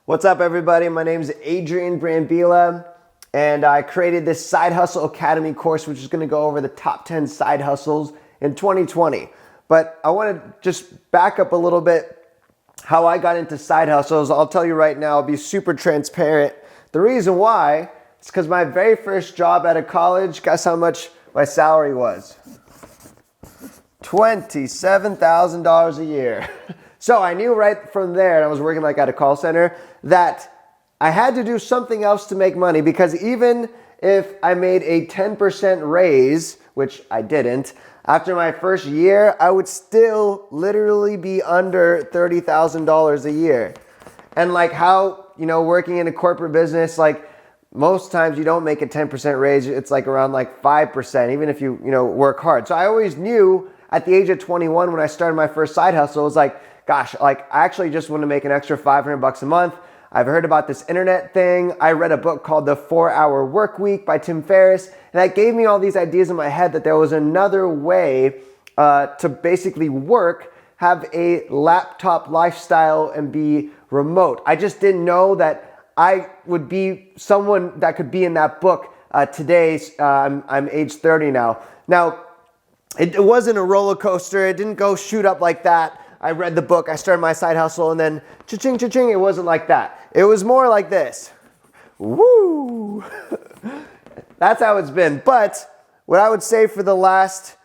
What's up, everybody? My name is Adrian Brambila, and I created this Side Hustle Academy course, which is going to go over the top 10 side hustles in 2020. But I want to just back up a little bit how I got into side hustles. I'll tell you right now, I'll be super transparent. The reason why is because my very first job out of college, guess how much my salary was? $27,000 a year. So I knew right from there, and I was working like at a call center, that I had to do something else to make money, because even if I made a 10% raise, which I didn't, after my first year, I would still literally be under $30,000 a year. And like how, working in a corporate business, like most times you don't make a 10% raise, it's like around like 5%, even if you work hard. So I always knew at the age of 21 when I started my first side hustle, it was like, gosh, like I actually just want to make an extra $500 a month. I've heard about this internet thing. I read a book called The 4-Hour Work Week by Tim Ferriss, and that gave me all these ideas in my head that there was another way to basically work, have a laptop lifestyle, and be remote. I just didn't know that I would be someone that could be in that book today. I'm age 30 now. Now, it wasn't a roller coaster. It didn't go shoot up like that. I read the book, I started my side hustle, and then cha-ching, cha-ching, it wasn't like that. It was more like this. Woo! That's how it's been. But what I would say for the last,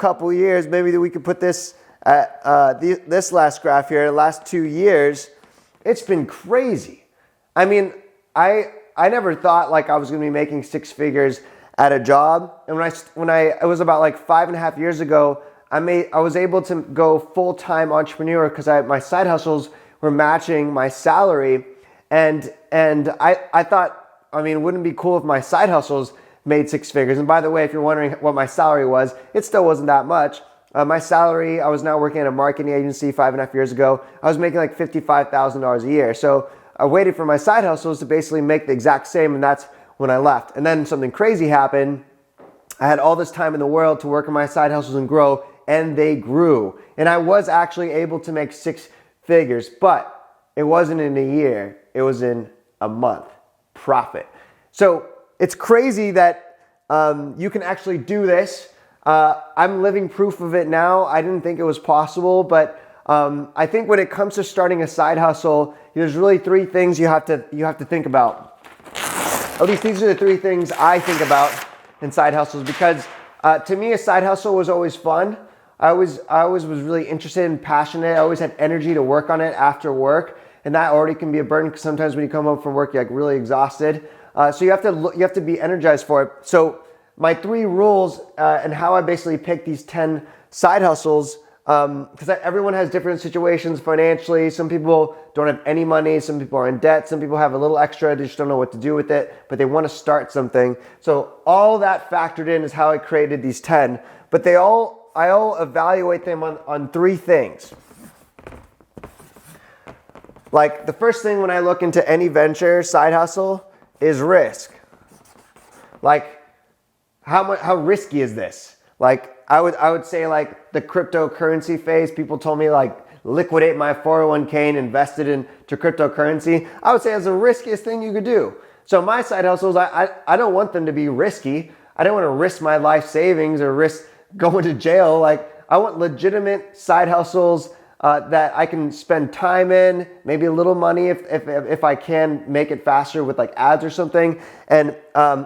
couple years, maybe we could put this at this last graph here, the last 2 years, it's been crazy. I mean, I never thought like I was going to be making six figures at a job. And when it was about like 5.5 years ago, I was able to go full-time entrepreneur because my side hustles were matching my salary. And I thought, wouldn't it be cool if my side hustles made six figures? And by the way, if you're wondering what my salary was, it still wasn't that much. My salary, I was now working at a marketing agency 5.5 years ago. I was making like $55,000 a year. So I waited for my side hustles to basically make the exact same, and that's when I left. And then something crazy happened. I had all this time in the world to work on my side hustles and grow, and they grew. And I was actually able to make six figures, but it wasn't in a year. It was in a month profit. So it's crazy that you can actually do this. I'm living proof of it now. I didn't think it was possible, but I think when it comes to starting a side hustle, there's really three things you have to think about. At least these are the three things I think about in side hustles, because to me, a side hustle was always fun. I always was really interested and passionate. I always had energy to work on it after work, and that already can be a burden because sometimes when you come home from work, you're like really exhausted. So you have to be energized for it. So my three rules and how I basically picked these 10 side hustles, because everyone has different situations financially. Some people don't have any money. Some people are in debt. Some people have a little extra. They just don't know what to do with it, but they want to start something. So all that factored in is how I created these 10. But I all evaluate them on three things. Like the first thing when I look into any venture, side hustle, is risk. Like how risky is this? Like I would say like the cryptocurrency phase, people told me like liquidate my 401k and invest it into cryptocurrency. I would say it's the riskiest thing you could do. So my side hustles, I don't want them to be risky. I don't want to risk my life savings or risk going to jail. Like I want legitimate side hustles that I can spend time in, maybe a little money if I can make it faster with like ads or something. And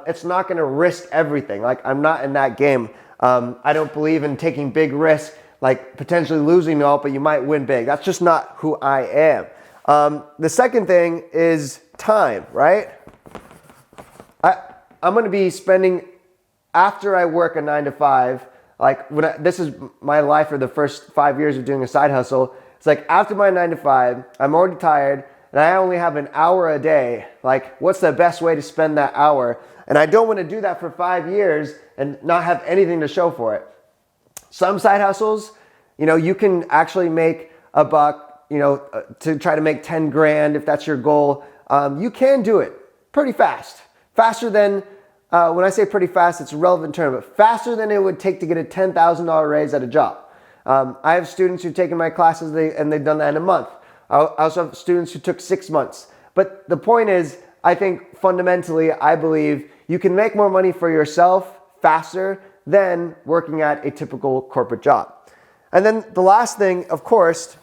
it's not going to risk everything. Like I'm not in that game. I don't believe in taking big risks, like potentially losing it all, but you might win big. That's just not who I am. The second thing is time, right? I'm going to be spending, after I work a 9 to 5, like this is my life for the first 5 years of doing a side hustle. It's like after my 9 to 5, I'm already tired and I only have an hour a day. Like what's the best way to spend that hour? And I don't want to do that for 5 years and not have anything to show for it. Some side hustles, you can actually make a buck, to try to make 10 grand if that's your goal. You can do it pretty fast. Faster than, when I say pretty fast, it's a relevant term, but faster than it would take to get a $10,000 raise at a job. I have students who've taken my classes and they've done that in a month. I also have students who took 6 months. But the point is, I think fundamentally, I believe you can make more money for yourself faster than working at a typical corporate job. And then the last thing, of course,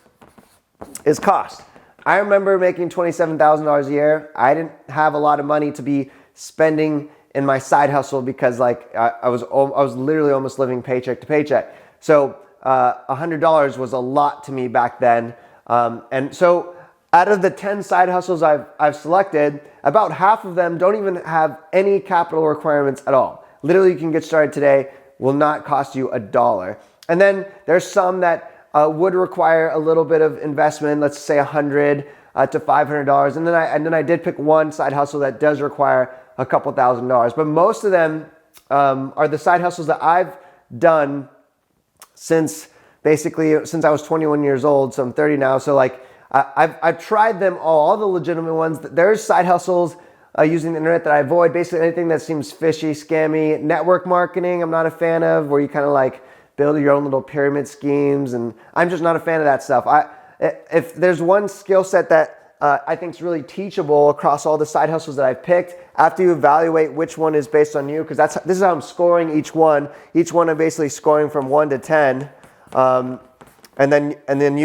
is cost. I remember making $27,000 a year. I didn't have a lot of money to be spending in my side hustle because I was literally almost living paycheck to paycheck. So $100 was a lot to me back then. And so out of the 10 side hustles I've selected, about half of them don't even have any capital requirements at all. Literally, you can get started today, will not cost you $1. And then there's some that would require a little bit of investment, let's say $100 to $500. And then I did pick one side hustle that does require a couple $1,000s. But most of them are the side hustles that I've done since I was 21 years old. So I'm 30 now. So I've tried them all the legitimate ones. There's side hustles using the internet that I avoid. Basically anything that seems fishy, scammy. Network marketing, I'm not a fan of, where you kind of build your own little pyramid schemes, and I'm just not a fan of that stuff. If there's one skill set that I think is really teachable across all the side hustles that I've picked, after you evaluate which one is based on you, because this is how I'm scoring each one. Each one I'm basically scoring from 1 to 10, and then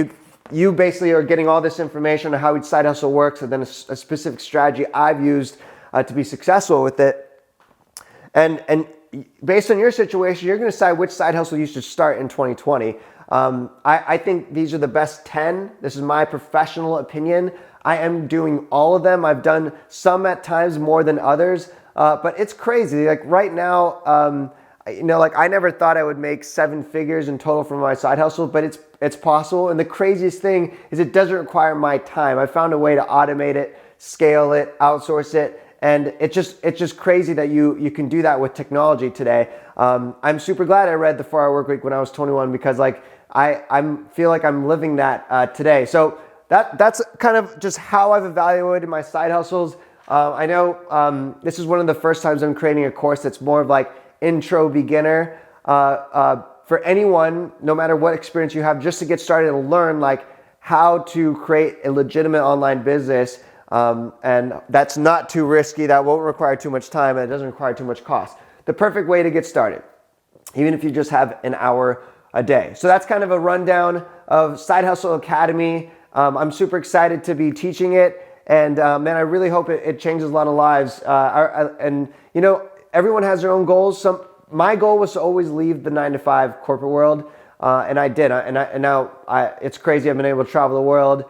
you basically are getting all this information on how each side hustle works, and then a specific strategy I've used to be successful with it, and based on your situation, you're going to decide which side hustle you should start in 2020. I think these are the best 10. This is my professional opinion. I am doing all of them. I've done some at times more than others, but it's crazy. Right now, I never thought I would make 7 figures in total from my side hustle, but it's possible. And the craziest thing is it doesn't require my time. I found a way to automate it, scale it, outsource it. And it's just crazy that you can do that with technology today. I'm super glad I read The 4-Hour Workweek when I was 21 because I feel like I'm living that today. So that's kind of just how I've evaluated my side hustles. I know this is one of the first times I'm creating a course that's more of intro beginner for anyone, no matter what experience you have, just to get started and learn how to create a legitimate online business. And that's not too risky. That won't require too much time, and it doesn't require too much cost. The perfect way to get started, even if you just have an hour a day. So that's kind of a rundown of Side Hustle Academy. I'm super excited to be teaching it, and man, I really hope it changes a lot of lives. And everyone has their own goals. My goal was to always leave the 9-to-5 corporate world, and I did. And now it's crazy. I've been able to travel the world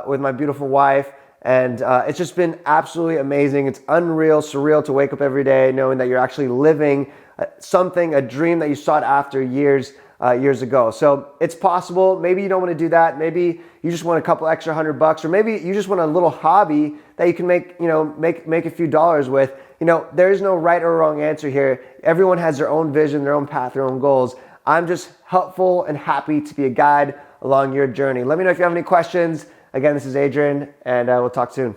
with my beautiful wife. And it's just been absolutely amazing. It's unreal, surreal to wake up every day knowing that you're actually living a dream that you sought after years ago. So it's possible. Maybe you don't want to do that. Maybe you just want a couple extra $100, or maybe you just want a little hobby that you can make a few dollars with. There is no right or wrong answer here. Everyone has their own vision, their own path, their own goals. I'm just helpful and happy to be a guide along your journey. Let me know if you have any questions. Again, this is Adrian, and we'll talk soon.